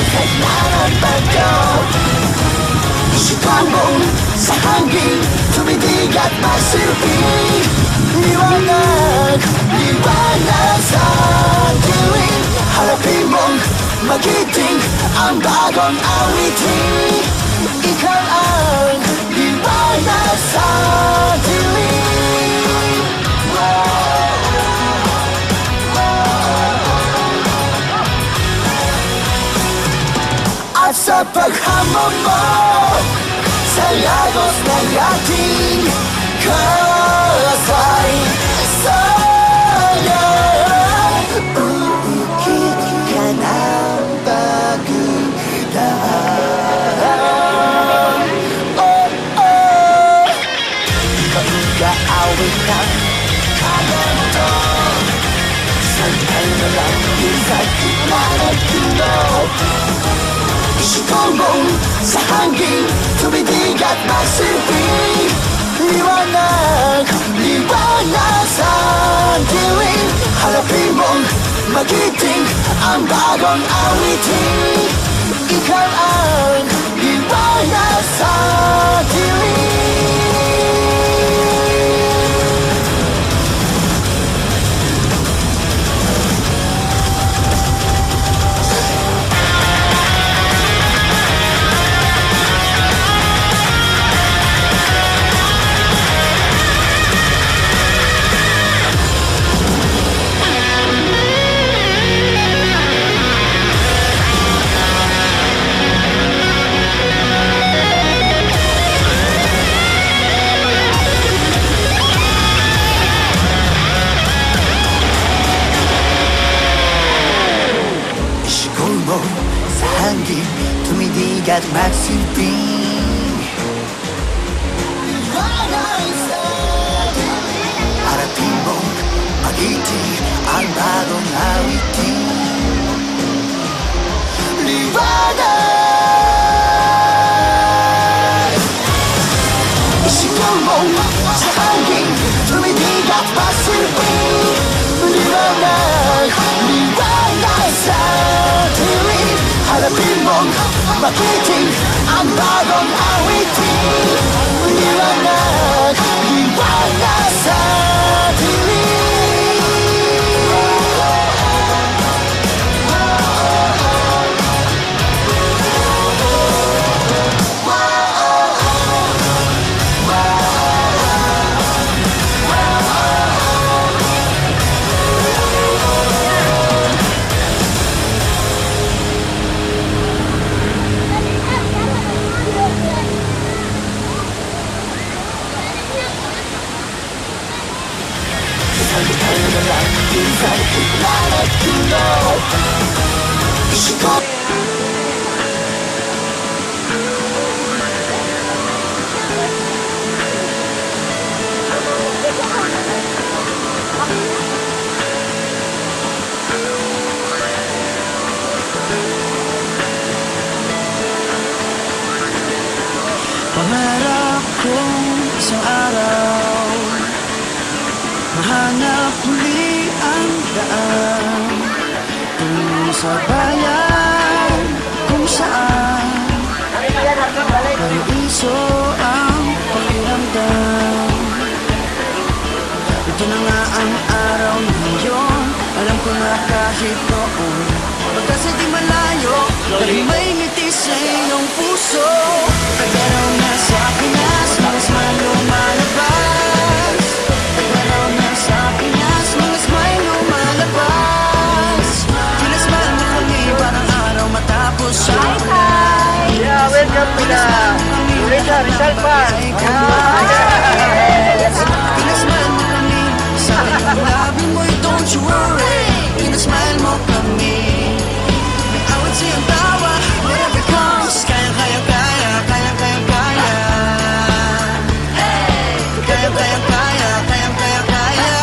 Kasalanan ba ito? Isipan mo sa hangin, tumitig at magsilbi. Liwanag, liwanag sa dilim. Harapin mong magiting ang bagong awitin. Ikaw ang liwanag sa dilim. At sa paghamon mo sa lagos ng ating kasaysayan, uukit ka ng bagong daan. Oh, oh, pag-aawit ng kaganto, sa'y na lang isa'y managtunog. Isipan mo sa hangin, tumitig at magsilbi. Liwanag, liwanag sa dilim. Harapin mong magiting ang bagong awitin. Ikaw ang liwanag sa dilim. Sa hangin, tumidig at magsilbi. Harapin mong magiting ang bagong awitin. Liwanag, isipan mo sa hangin, tumidig at magsilbi. Liwanag, liwanag sa dilim. Harapin mong magiting ang bagong awitin. Liwanag, liwanag sa dilim. Pangarap kong isang araw mahanap muli ang daan tungo sa bayan kung saan paraiso ang pakiramdam. Ito na nga ang araw ngayon, alam ko na kahit noon pagkasa'y di malayo, dahil may ngiti sa iyong puso. Nagaraw na sa Pinas, mga smile lumalabas. Nagaraw na sa Pinas, mga smile lumalabas. Pinasmile mo kami, parang araw matapos sa ulan. Yeah, welcome to the Rizal Park. Pinasmile mo kami, sabi ng labi mo'y don't you worry. Pinasmile mo kami, may awat siyang tawa. Whatever comes, kaya kaya kaya, kaya kaya kaya. Kaya kaya kaya, kaya kaya kaya.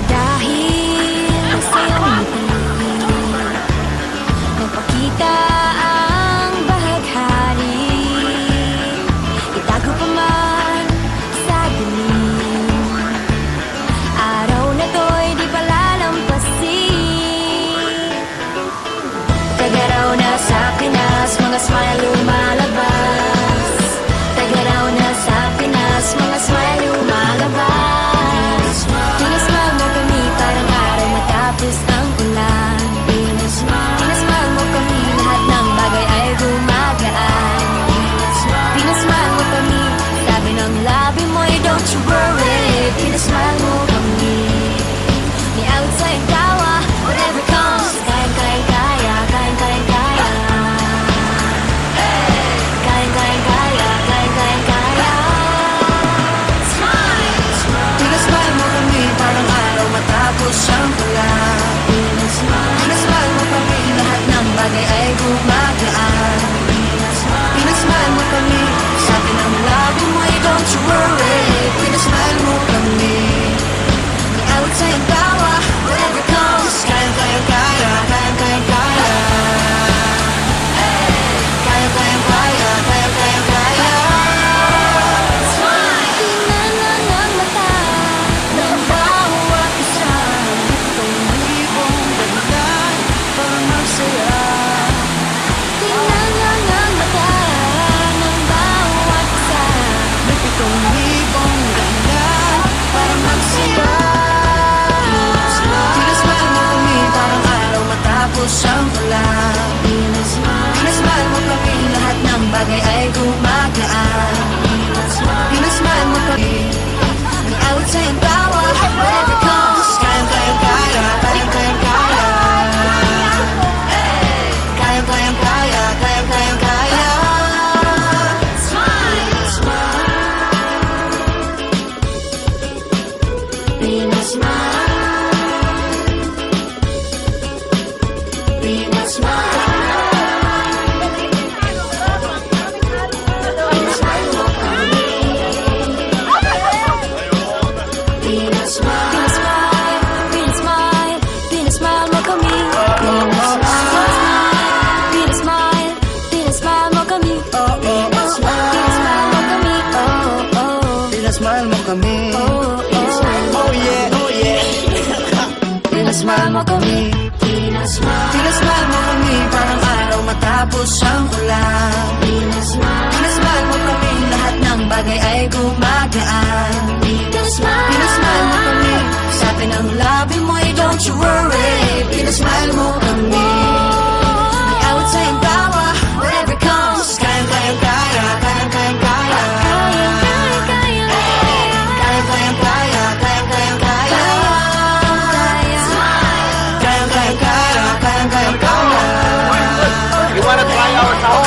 Dahil sa iyong ngiti, nagpakita mga smile lumalabas. Taga raw na sa Pinas, mga smile lumalabas. Pinasmile mo kami parang araw matapos ang ulan. Pinasmile mo kami, lahat ng bagay ay gumagaan. Pinasmile mo kami, sabi ng labi mo, don't you worry. Pinasmile mo kami. The outside tawa, whatever comes, kaya. Pinasmile mo kami parang araw matapos ang ulan. Pinasmile mo kami, lahat ng bagay ay gumagaan. Pinasmile mo kami, sabi ng labi mo, don't you worry. Pinasmile mo kami. The outside tawa, whatever comes, kaya. Tingnan ng mata ng bawat isa. Tumibong dahilan para magsaya. Tingnan ng mata ng bawat isa. May 7,000 dahilan para magsaya. Pinasmile mo kami parang araw matapos ang ulan. Pinasmile mo kami, lahat ng bagay ay gumagaan. Pinasmile mo kami, the outside tawa, whatever comes, kaya. Pinasmile mo kami. Pinasmile mo kami. Pinasmile mo kami. Pinasmile mo kami. Oh yeah, oh yeah. Pinasmile mo kami. Pinasmile mo kami parang araw matapos ang ulan. Pinasmile mo kami, lahat ng bagay ay gumagaan. Pinasmile mo kami, sabi ng labi mo, don't you worry. Pinasmile mo kami. The outside tawa, whatever comes, kaya. You wanna try our song?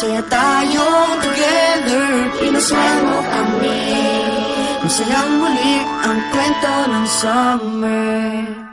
Masaya tayong together, pinasmile mo kami. Masayang muli ang kwento ng summer.